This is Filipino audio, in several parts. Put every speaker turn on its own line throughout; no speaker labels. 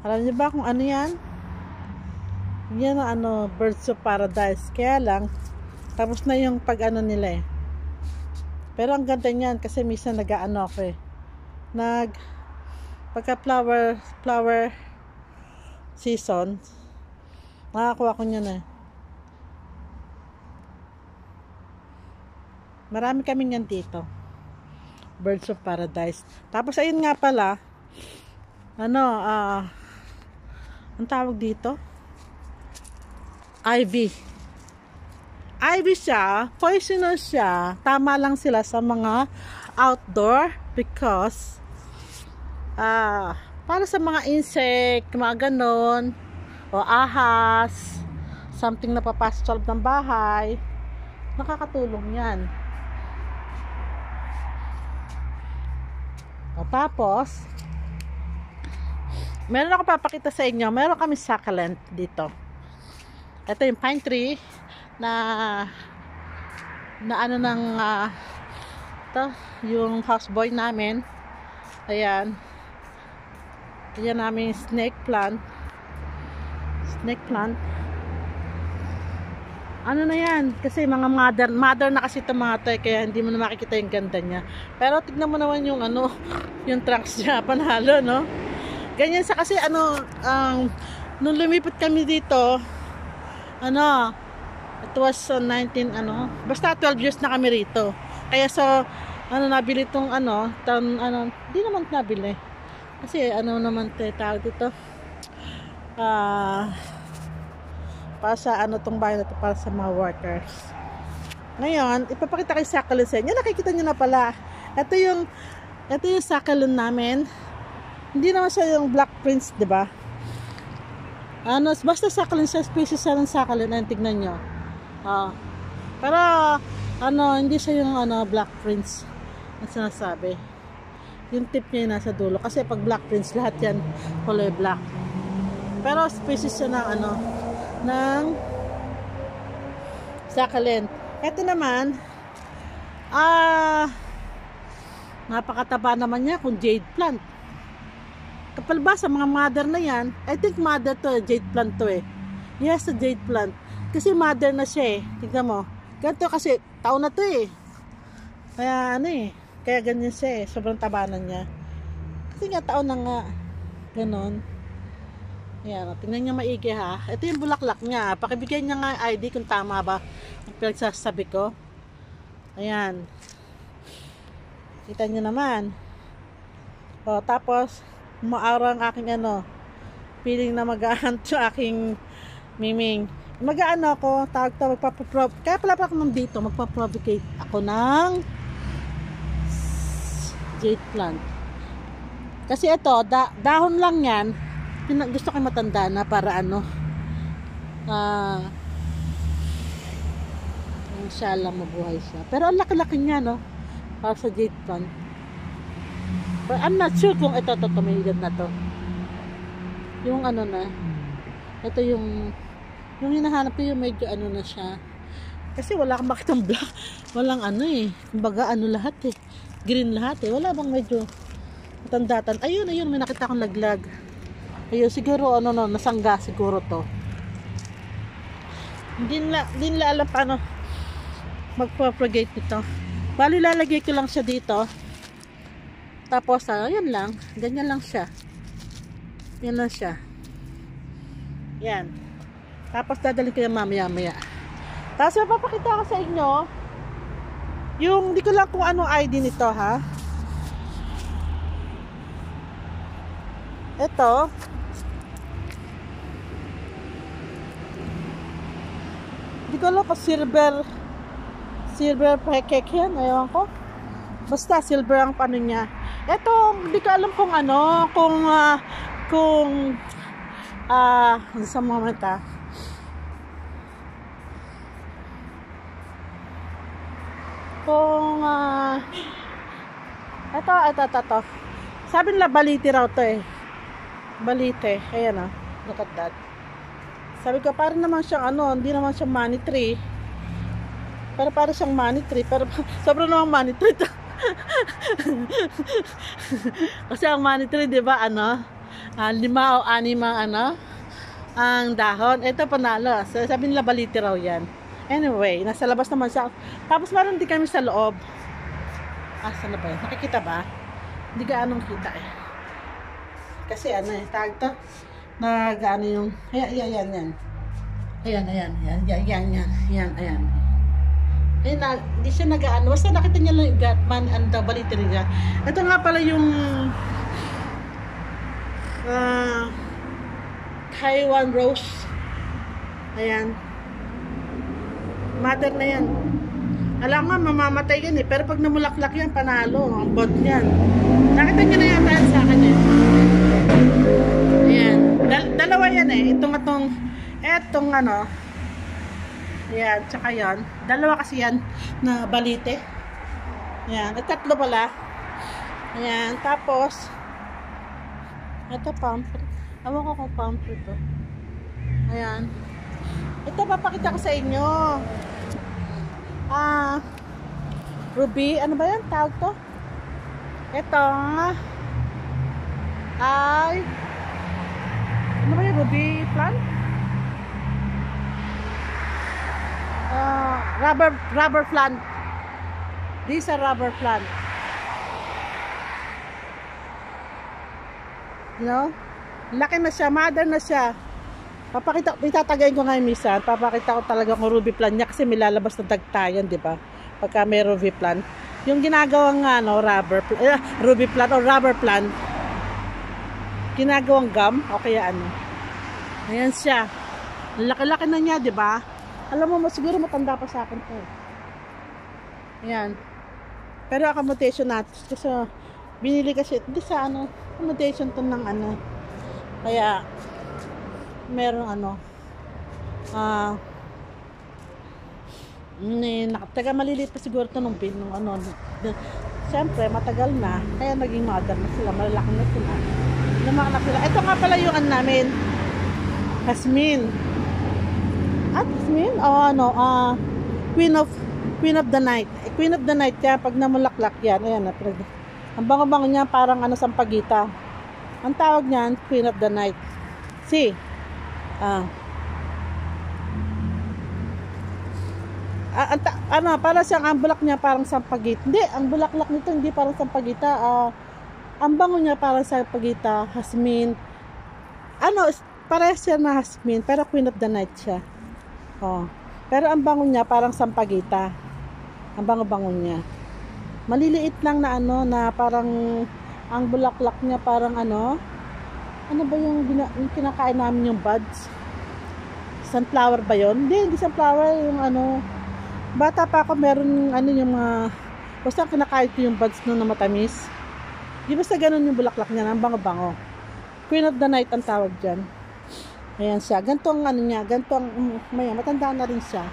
Alam niyo ba kung ano yan? Yan ang Birds of Paradise. Kaya lang, tapos na yung pag-ano nila eh. Pero ang ganda niyan kasi minsan nag-ano ako eh. Pagka flower season, nakakuha ko niyan eh. Marami kami yan dito. Birds of Paradise. Tapos ayun nga pala, ang tawag dito? Ivy siya, poisonous siya. Tama lang sila sa mga outdoor because para sa mga insect, mga ganon, o ahas, something na papasok sa loob ng bahay, nakakatulong yan. O tapos, meron ako papakita sa inyo. Meron kami succulent dito. Ito yung pine tree na ano ng ito, yung houseboy namin. Ayan. Ayan namin snake plant. Ano na yan? Kasi mga mother na kasi ito mga to, kaya hindi mo na makikita yung ganda niya. Pero tignan mo naman yung yung trunks niya, panalo, no? Ganyan sa kasi nung lumipat kami dito, it was 19 basta 12 years na kami rito. Kaya nabili tong di naman nabili. Kasi naman tawag dito. Para sa tong bahay na to, para sa mga workers. Ngayon, ipapakita kay succulent sa inyo. Nakikita niyo na pala. Ito yung succulent namin. Hindi naman siya yung black prince, 'di ba? Basta succulent siya, species siya ng succulent, tignan niyo. Pero hindi siya yung black prince ang sinasabi. Yung tip niya nasa dulo kasi pag black prince lahat yan kulay black. Pero species siya ng succulent. Ito naman napakataba naman niya kung jade plant. Kapal ba sa mga mother na yan? I think mother to, jade plant to eh. Yes, a jade plant. Kasi mother na siya eh. Tignan mo. Ganito kasi, taon na to eh. Kaya kaya ganyan siya eh. Sobrang tabanan niya. Kasi nga taon na nga. Ganon. Ayan, tingnan niya maigi ha. Ito yung bulaklak niya. Pakibigyan niya nga ID kung tama ba ang pinagsasabi ko. Ayan. Kita niyo naman. O, tapos maaraw ang aking feeling na mag-aant yung aking miming. Mag-aano ako, kaya pala ako nandito, magpa-provocate ako ng jade plant. Kasi ito, dahon lang yan, gusto ko matanda na para inshallah mabuhay siya. Pero ang laki-laki niya, no? Para sa jade plant. But I'm not sure kung ito may edad na to. Yung na. Ito yung hinahanap ko yung medyo na siya. Kasi wala kang makitang black. Walang kumbaga lahat eh. Green lahat eh. Wala bang medyo matandatan. Ayun, may nakita akong laglag. Ayun, siguro nasangga siguro to. Hindi nila alam paano magpropagate nito. Bali lalagay ko lang siya dito. Tapos, yan lang. Ganyan lang siya. Yan lang siya. Yan. Tapos, dadalhin ko yung mamaya-maya. Tapos, mapapakita ko sa inyo yung, di ko lang kung anong ID nito, ha. Ito. Di ko lang kung silver pancake yan. Ayaw ko. Basta, silver ang pano niya. Ito, hindi ko alam kung sa moment ito. Sabi nila baliti raw to eh. Balite. Ayan look at that. Sabi ko, parang naman siyang hindi naman siyang money tree. Pero parang siyang money tree. Pero sobrang namang money tree to. Kasi ang money tree, di ba, 5 o 6 ano, ang dahon. Ito panalo. So, sabi nila baliti raw yan. Anyway, nasa labas naman siya. Tapos meron din kami sa loob. Saan na ba yun? Nakikita ba? Hindi ka anong kita eh. Kasi ano eh, tag to. Nag-ano yung, ayan. Ayan. Eh, hindi siya nag-ano. Basta nakita niya lang yung Gatman and the baliti niya. Ito nga pala yung Taiwan Rose. Ayan. Mother na yan. Alam nga, mamamatay yan eh. Pero pag namulaklak yan, panalo. Ang bot yan. Nakita niyo na yan sa akin eh. Ayan. Dalawa yan eh. Itong ano. Ayan. Tsaka yan. Dalawa kasi yan na balite. Ayan. At 3 pala. Ayan. Tapos, ito pamphlet. Awan ko kung pamphlet to. Ayan. Ito papakita ko sa inyo. Ruby, ano ba yan? Tawag to? Ito ay ano ba yung ruby plant? Rubber plant. These are rubber plant. You know? Laki na siya, mother na siya. Itatagayin ko ngayon minsan. Papakita ko talaga kung ruby plant niya kasi may lalabas na tagtayan, di ba? Pagka may ruby plant. Yung ginagawang ano, ruby plant o rubber plant. Ginagawang gum o kaya ano. Ayan siya. Laki-laki na niya, di ba? Alam mo, siguro matanda pa sa akin to. Ayan. Pero accommodation natin. Kasi binili kasi, hindi sa ano, accommodation to ng ano. Kaya, meron ano taga maliliit pa siguro ito nung ano, siyempre matagal na kaya naging mother na sila, malalaki na sila, lumakalak sila. Ito nga pala yung ano namin, Jasmine Jasmine o ano, Queen of the Night. Queen of the Night kaya pag namulaklak yan, ayan, ang bango-bango niya parang ano, sampagita. Ang tawag niyan, Queen of the Night. See? Ano, para siyang ang bulak niya parang sampagita. Hindi, ang bulaklak nito hindi parang sampagita. Ang bango niya parang sampagita, Jasmine. Ano, parehas siya na Jasmine, pero Queen of the Night siya. Pero ang bango niya parang sampagita. Ang bango-bango niya. Maliliit lang na ano, na parang ang bulaklak niya parang ano ba yung kinakain namin yung buds? Sunflower ba yun? Hindi sunflower, yung ano, bata pa ako meron ano yung mga, basta kinakain ko yung buds nun na matamis. Di basta ganun yung bulaklak niya, ang bango-bango. Queen of the Night ang tawag dyan. Ayan siya, gantong ano niya, gantong, matanda na rin siya.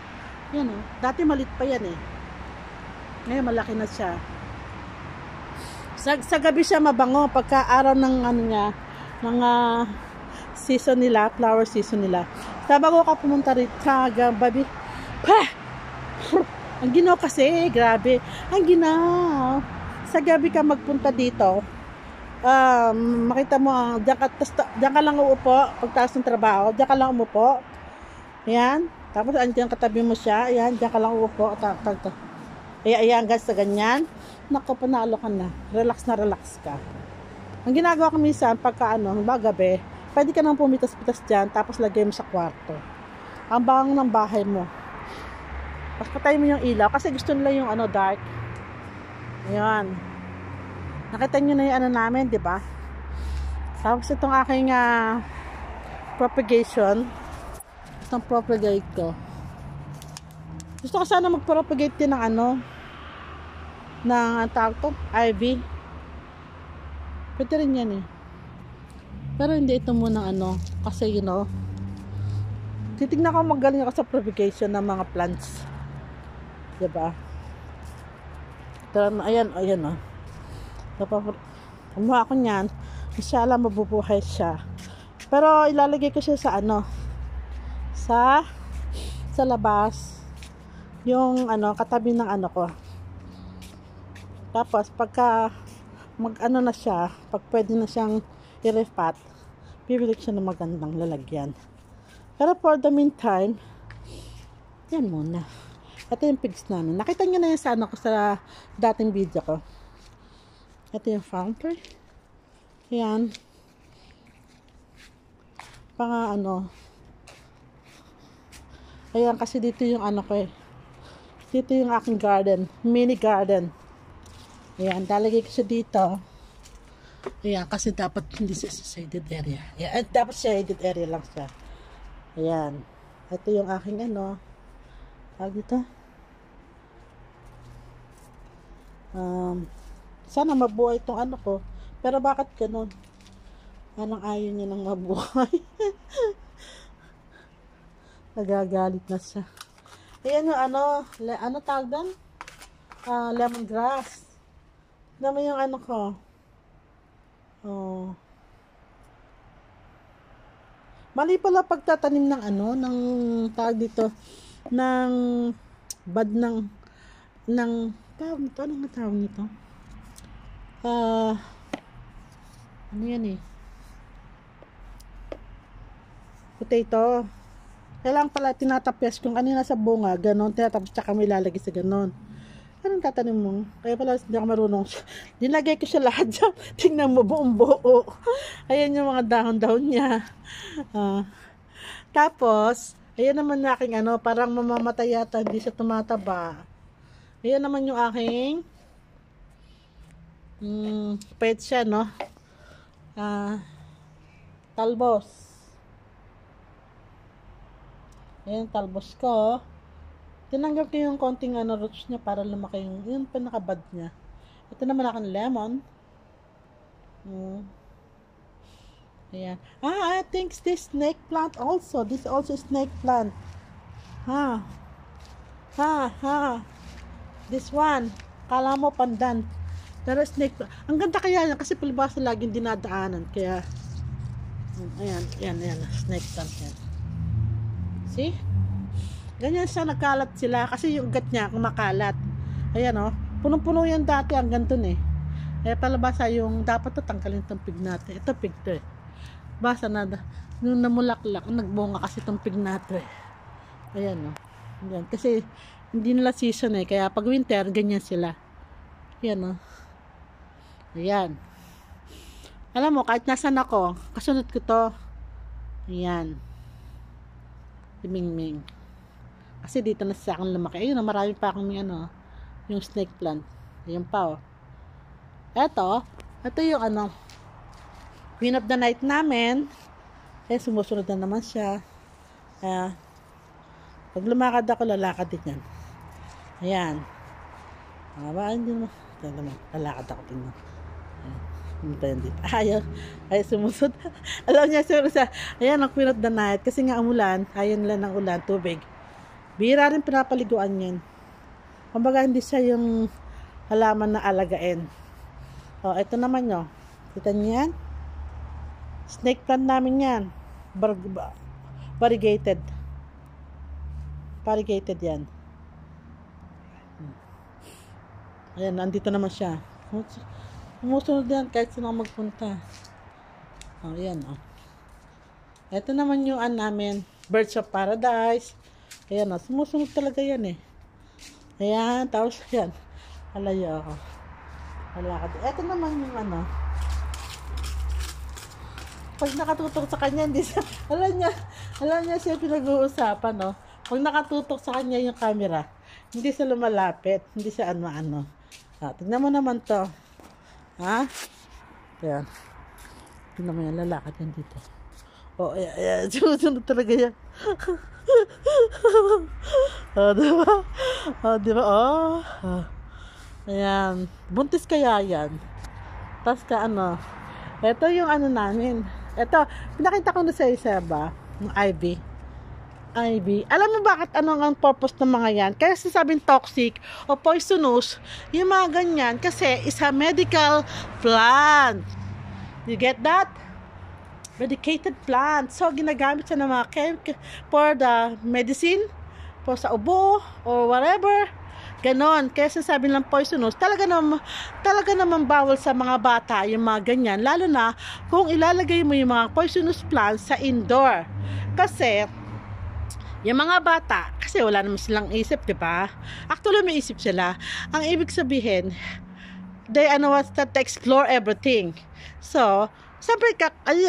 Yan dati malit pa yan eh. Ngayon malaki na siya. Sa gabi siya mabango, pagka araw ng ano niya, mga season nila, flower season nila. Sa bago ka pumunta rito sa gabi, ang ginaw kasi, grabe. Ang ginaw. Sa gabi ka magpunta dito, makita mo, diyan ka lang uupo, pagtaas ng trabaho, diyan ka lang umupo. Ayan. Tapos, andyan katabi mo siya. Ayan, diyan ka lang uupo. Ayan, guys, sa ganyan. Naku, panalo ka na. Relax ka. Ang ginagawa ko minsan, pagka gabi, pwede ka nang pumitas-pitas dyan, tapos lagay mo sa kwarto. Ang bango ng bahay mo. Tapos patay mo yung ilaw, kasi gusto nila yung dark. Ayan. Nakita nyo na yung namin, di ba? Tapos itong aking propagation. Itong propagate ko. Gusto ko sana mag-propagate din ng ng tawag to, ivy. Pwede rin yan eh. Pero hindi ito muna kasi titignan ko magaling ako sa propagation ng mga plants. Diba? Ayan kumuha ako niyan. Inshallah mabubuhay siya. Pero ilalagay ko siya sa sa labas. Yung katabi ng ko. Tapos pagka na siya, pag pwede na siyang i-repot, Bibili ko siya ng magandang lalagyan. Pero for the meantime, yan muna. Ito yung pigs namin. Nakita nyo na yun sa ko sa dating video ko. Ito yung fountain. Yan. Ayan, kasi dito yung ko eh. Dito yung aking garden. Mini garden. Ayan, lalagay ko siya dito. Ayan, kasi dapat hindi siya sa shaded area. Ayan, dapat shaded area lang siya. Ayan. Ito yung aking tawag dito. Sana mabuhay itong ko. Pero bakit ganun? Anong ayaw niya nang mabuhay? Nagagalit na siya. Ayan yung tawag doon? Lemongrass. Naman yung ko. Oh. Mali pala pagtatanim ng ng tawag dito, ng bud ng tawag nito, anong tawag nito? Ano yan eh? Potato. Kailangan pala tinatapyas kung ano nasa bunga, ganon, tinatapos tsaka may lalagay sa ganon. Anong tatanim mo? Kaya pala hindi ako marunong. Dinagay ko siya lahat dyan. Tingnan mo buong buo. Ayan yung mga dahon-dahon niya. Tapos, ayan naman yung aking parang mamamatay yata, hindi siya tumataba. Ayan naman yung aking pet siya, no? Talbos. Ayan, talbos ko. Tinanggap ko yung konting roots niya para lumaki yung pinakabad niya. Ito naman aking lemon. Ayan. I think this snake plant also. This also snake plant. This one. Kala mo pandan. Pero snake plant. Ang ganda kaya yan kasi palibasa laging dinadaanan. Kaya, ayan. Snake plant yan. See? Ganyan siya, nagkalat sila kasi yung ugat niya kumakalat. Ayan punong-puno yan dati hanggang dun eh. Palabasa yung dapat tanggalin itong pig natin. Ito pig to eh. Basa na nung namulaklak, nagbunga kasi itong pig natin eh. Ayan Ayan. Kasi hindi nila season eh. Kaya pag winter, ganyan sila. Ayan Ayan. Alam mo, kahit nasan ako, kasunod ko to. Ayan. Ming-ming. Kasi dito na sa akin lumaki. Ayun marami pa akong yung snake plant. Ayun pa Ito yung queen of the night namin. Sumusunod na naman siya. Pag lumakad ako, lalakad din yan. Ayan. Hindi naman. Lalakad ako din. Ayan. Ay, sumusunod. Alam niya, ayan, ang queen of the night. Kasi nga umulan, ayan lang ng ulan, tubig. Bihira rin pinapaliguan yan. Kumbaga hindi siya yung halaman na alagain. Ito naman kita niyo yan? Snake plant namin yan. Variegated. Variegated yan. Ayan, nandito naman siya. Sumusunod yan kahit saan ako magpunta. Ayan Ito naman yung namin. Birds of Paradise. Ayan sumusunod talaga yan eh. Ayan, tapos yan. Alayo ako. Alakad. Ito naman yung pag nakatutok sa kanya, hindi siya, alam niya siya pinag-uusapan, Pag nakatutok sa kanya yung camera, hindi siya lumalapit, hindi siya tignan mo naman to. Ayan. Tignan mo yan, lalakad yan dito. Ayan, susunod talaga yan. Diba? Ayan. Buntis kaya yan. Tapos ito yung namin. Ito, pinakita ko na sa isa ba? Yung ivy. Alam mo bakit ang purpose ng mga yan? Kaya sasabing toxic o poisonous, yung mga ganyan, kasi is a medical plant. You get that? Medicated plant. So, ginagamit siya ng mga for the medicine, for sa ubo, or whatever. Ganon. Kaya sasabi lang poisonous, talaga naman bawal sa mga bata yung mga ganyan. Lalo na kung ilalagay mo yung mga poisonous plants sa indoor. Kasi, yung mga bata, kasi wala naman silang isip, di ba? Actually, may isip sila. Ang ibig sabihin, they want to explore everything. So, siyempre,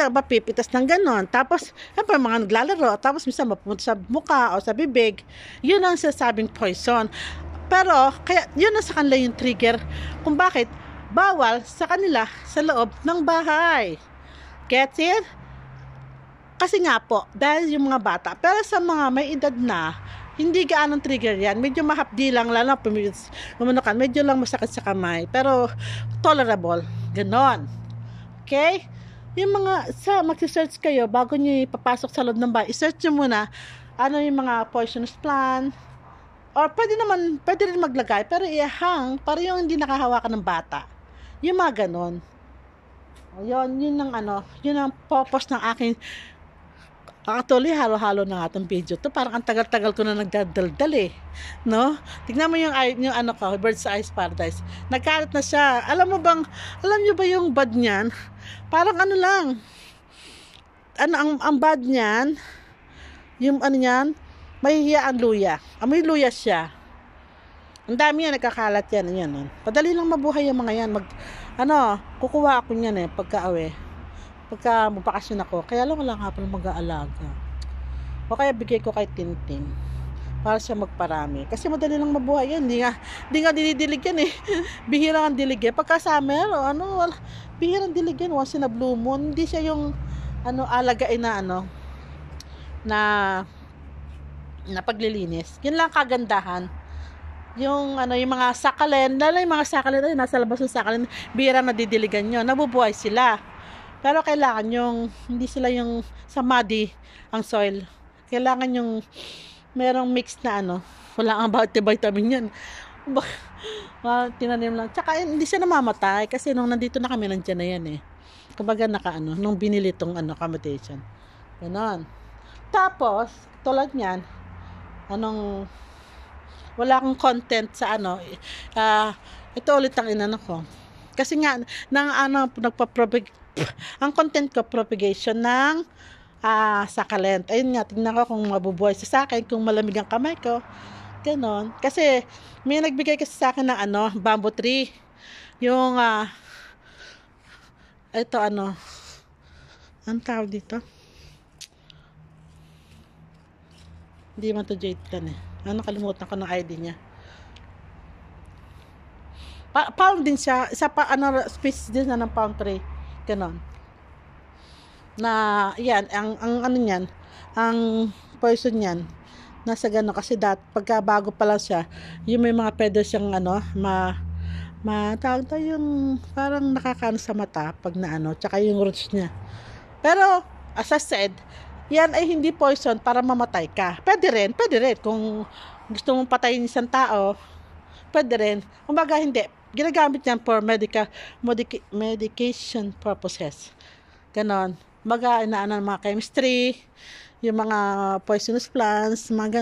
mapipitas ng ganon. Tapos, siyempre, mga naglalaro. Tapos, minsan mapunta sa mukha o sa bibig. Yun ang sasabing poison. Pero, kaya, yun na sa kanila yung trigger kung bakit bawal sa kanila sa loob ng bahay. Gets it? Kasi nga po, dahil yung mga bata. Pero sa mga may edad na, hindi gaanong trigger yan. Medyo mahapdi lang, lalo na medyo lang masakit sa kamay. Pero, tolerable. Ganon. Okay? Yung mga, magsisearch kayo, bago nyo ipapasok sa loob ng bahay, i-search nyo muna, ano yung mga poisonous plant, or pwede rin maglagay, pero ihang, para yung hindi nakahawakan ng bata. Yung mga ganon. Yun ang purpose ng aking, actually, halo-halo na nga itong video to. Parang ang tagal-tagal ko na nagdadaldal eh. No? Tignan mo yung Bird's Eyes Paradise. Nagkalat na siya. Alam nyo ba yung bud niyan? Parang lang. Ang bud niyan, yung niyan, mahihiya ang luya. Amoy luya siya. Ang dami yan, nagkakalat yan. Yan. Padali lang mabuhay yung mga yan. Kukuha ako yan pagka magbakasyon ako. Kaya lang wala nga pala mag-aalaga. O kaya bigay ko kay Tintin para siya magparami. Kasi madali lang mabuhay yan. Hindi nga dinidilig yan eh. Bihira ang dilig yan. Pagka summer, bihira ang dilig yan. Once in a blue moon. Hindi siya yung alagain na paglilinis. Yun lang kagandahan. Yung mga succulent, lalo yung mga succulent ay nasa labas ng succulent, bihira na didiligan nyo. Nabubuhay sila. Pero kailangan hindi sila yung sa muddy ang soil. Kailangan yung merong mix na wala ang vitamin yan. Tinanim lang. Tsaka hindi siya namamatay kasi nung nandito na kami, nandiyan na yan eh. Kumbaga nung binili tong accommodation. Ganon. Tapos, tulad niyan, wala akong content sa ito ulit ang inano ko. Kasi nga, ang content ko, propagation ng succulent. Ayun nga, tignan ko kung mabubuhay sa akin, kung malamig ang kamay ko. Ganon. Kasi, may nagbigay kasi sa akin ng bamboo tree. Yung, ito anong tawag dito? Hindi man to jade plan eh. Nakalimutan ko ng ID niya. Palm din siya. Isa pa, species din na ng palm tree. Ganon. Na, yan, ang niyan, ang poison niyan, nasa gano'n. Kasi pagka bago pa lang siya, yung may mga feathers siyang tawag tayo yung parang nakakaano sa mata pag tsaka yung roots niya. Pero, as I said, yan ay hindi poison para mamatay ka. Pwede rin. Kung gusto mong patayin isang tao, pwede rin. Kumbaga hindi. Ginagamit yan for medication purposes. Ganon. Mga chemistry, yung mga poisonous plants, mga